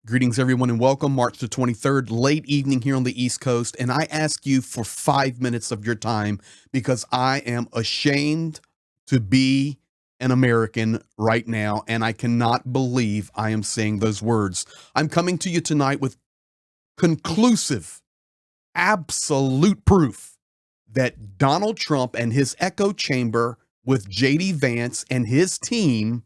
Greetings, everyone, and welcome. March the 23rd, late evening here on the East Coast. And I ask you for 5 minutes of your time because I am ashamed to be an American right now. And I cannot believe I am saying those words. I'm coming to you tonight with conclusive, absolute proof that Donald Trump and his echo chamber with JD Vance and his team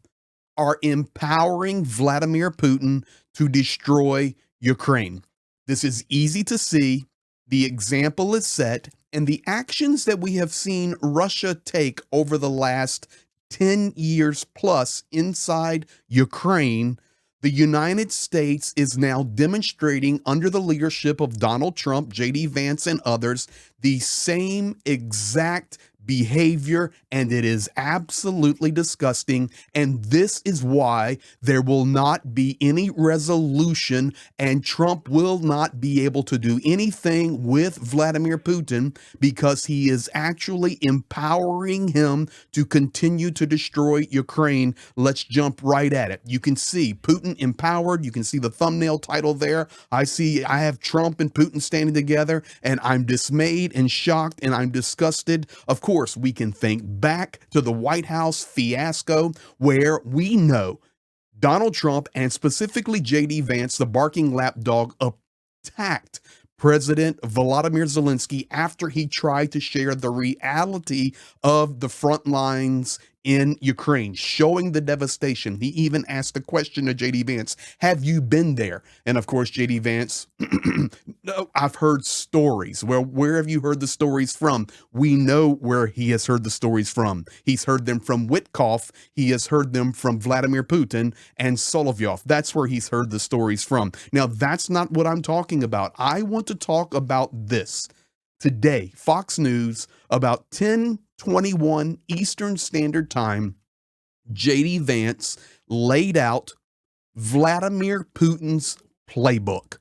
are empowering Vladimir Putin to destroy Ukraine. This is easy to see. The example is set, and the actions that we have seen Russia take over the last 10 years plus inside Ukraine, the United States is now demonstrating under the leadership of Donald Trump, JD Vance, and others, the same exact behavior, and it is absolutely disgusting. And this is why there will not be any resolution, and Trump will not be able to do anything with Vladimir Putin because he is actually empowering him to continue to destroy Ukraine. Let's jump right at it. You can see Putin empowered. You can see the thumbnail title there. I have Trump and Putin standing together, and I'm dismayed and shocked, and I'm disgusted. Of course, we can think back to the White House fiasco where we know Donald Trump and specifically JD Vance, the barking lapdog, attacked President Volodymyr Zelensky after he tried to share the reality of the front lines in Ukraine, showing the devastation. He even asked the question to JD Vance, have you been there? And of course, JD Vance, no, I've heard stories. Well, where have you heard the stories from? We know where he has heard the stories from. He's heard them from Witkoff. He has heard them from Vladimir Putin and Solovyov. That's where he's heard the stories from. Now, that's not what I'm talking about. I want to talk about this. Today, Fox News, about 10:21 Eastern Standard Time, JD Vance laid out Vladimir Putin's playbook.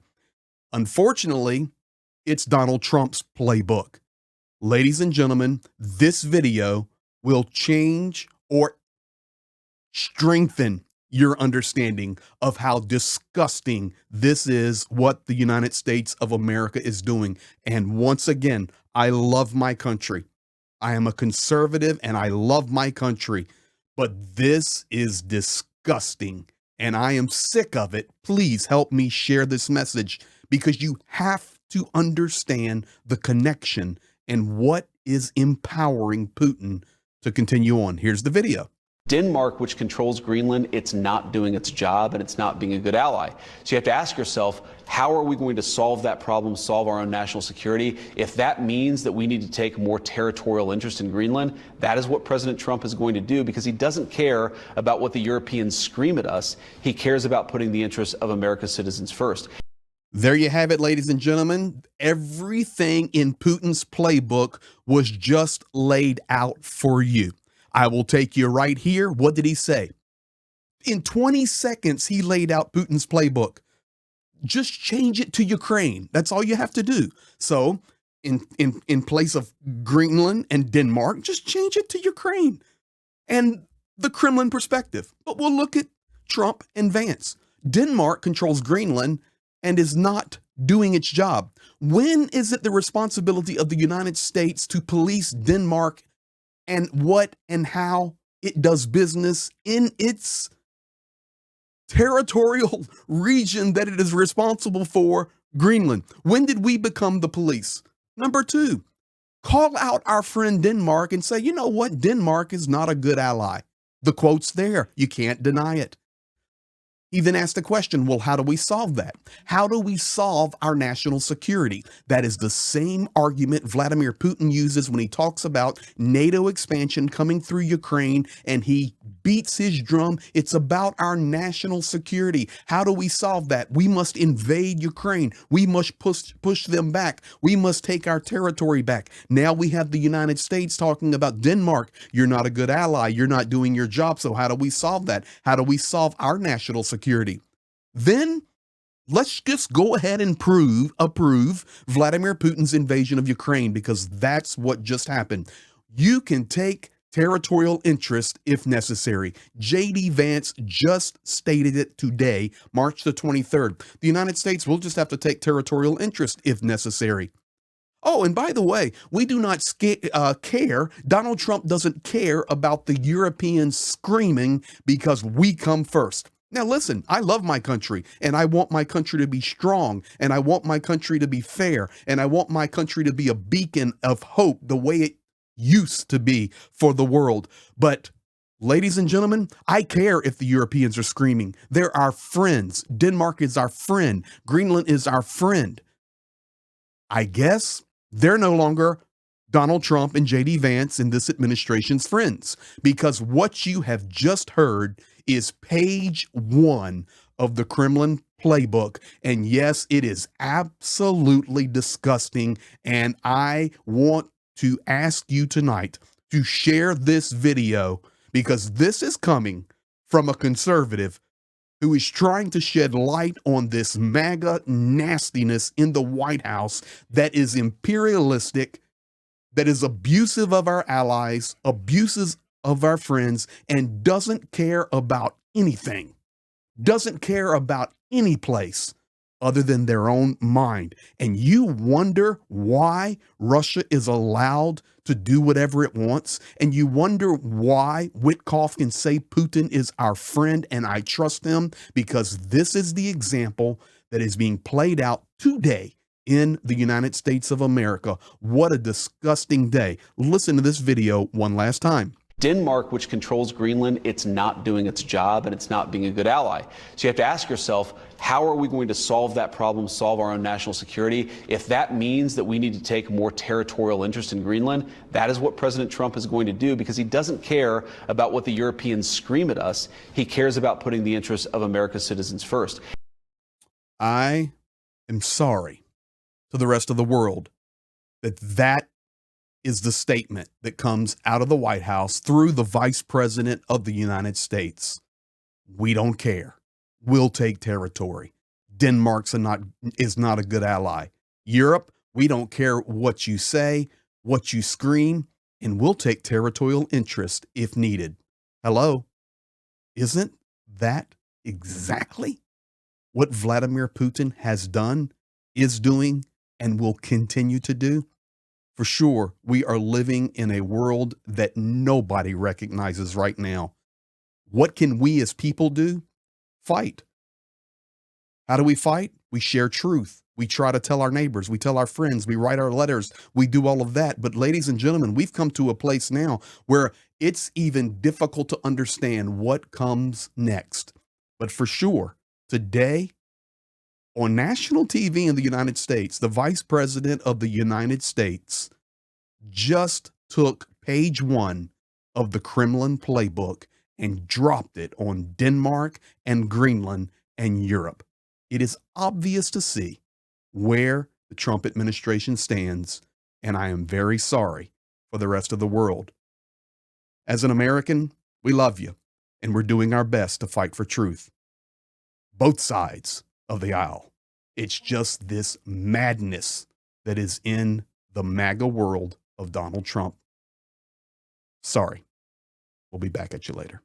Unfortunately, it's Donald Trump's playbook. Ladies and gentlemen, this video will change or strengthen your understanding of how disgusting this is, what the United States of America is doing. And once again, I love my country. I am a conservative and I love my country, but this is disgusting and I am sick of it. Please help me share this message because you have to understand the connection and what is empowering Putin to continue on. Here's the video. Denmark, which controls Greenland, it's not doing its job and it's not being a good ally. So you have to ask yourself, how are we going to solve that problem, solve our own national security? If that means that we need to take more territorial interest in Greenland, that is what President Trump is going to do because he doesn't care about what the Europeans scream at us. He cares about putting the interests of America's citizens first. There you have it, ladies and gentlemen. Everything in Putin's playbook was just laid out for you. I will take you right here. What did he say? In 20 seconds, he laid out Putin's playbook. Just change it to Ukraine. That's all you have to do. So in place of Greenland and Denmark, just change it to Ukraine and the Kremlin perspective. But we'll look at Trump and Vance. Denmark controls Greenland and is not doing its job. When is it the responsibility of the United States to police Denmark and what and how it does business in its territorial region that it is responsible for, Greenland? When did we become the police? Number two, call out our friend Denmark and say, you know what? Denmark is not a good ally. The quote's there. You can't deny it. He then asked the question, well, how do we solve that? How do we solve our national security? That is the same argument Vladimir Putin uses when he talks about NATO expansion coming through Ukraine and he beats his drum. It's about our national security. How do we solve that? We must invade Ukraine. We must push them back. We must take our territory back. Now we have the United States talking about Denmark. You're not a good ally. You're not doing your job. So how do we solve that? How do we solve our national security? Then let's just go ahead and approve Vladimir Putin's invasion of Ukraine because that's what just happened. You can take territorial interest if necessary. J.D. Vance just stated it today, March the 23rd. The United States will just have to take territorial interest if necessary. Oh, and by the way, we do not care. Donald Trump doesn't care about the Europeans screaming because we come first. Now, listen, I love my country and I want my country to be strong and I want my country to be fair and I want my country to be a beacon of hope the way it used to be for the world. But ladies and gentlemen, I care if the Europeans are screaming. They're our friends. Denmark is our friend. Greenland is our friend. I guess they're no longer Donald Trump and J.D. Vance and this administration's friends, because what you have just heard is page 1 of the Kremlin playbook. And yes, it is absolutely disgusting. And I want to ask you tonight to share this video, because this is coming from a conservative who is trying to shed light on this MAGA nastiness in the White House that is imperialistic, that is abusive of our allies, abuses of our friends, and doesn't care about anything, doesn't care about any place other than their own mind. And you wonder why Russia is allowed to do whatever it wants. And you wonder why Witkoff can say Putin is our friend and I trust him, because this is the example that is being played out today in the United States of America. What a disgusting day. Listen to this video one last time. Denmark, which controls Greenland, it's not doing its job and it's not being a good ally. So you have to ask yourself, how are we going to solve that problem, solve our own national security? If that means that we need to take more territorial interest in Greenland, that is what President Trump is going to do, because he doesn't care about what the Europeans scream at us. He cares about putting the interests of America's citizens first. I am sorry to the rest of the world that is the statement that comes out of the White House through the Vice President of the United States. We don't care. We'll take territory. Denmark is not a good ally. Europe, we don't care what you say, what you scream, and we'll take territorial interest if needed. Hello? Isn't that exactly what Vladimir Putin has done, is doing, and will continue to do? For sure, we are living in a world that nobody recognizes right now. What can we as people do? Fight. How do we fight? We share truth. We try to tell our neighbors. We tell our friends. We write our letters. We do all of that. But ladies and gentlemen, we've come to a place now where it's even difficult to understand what comes next. But for sure, today, on national TV in the United States, the Vice President of the United States just took page 1 of the Kremlin playbook and dropped it on Denmark and Greenland and Europe. It is obvious to see where the Trump administration stands, and I am very sorry for the rest of the world. As an American, we love you, and we're doing our best to fight for truth. Both sides of the aisle. It's just this madness that is in the MAGA world of Donald Trump. Sorry. We'll be back at you later.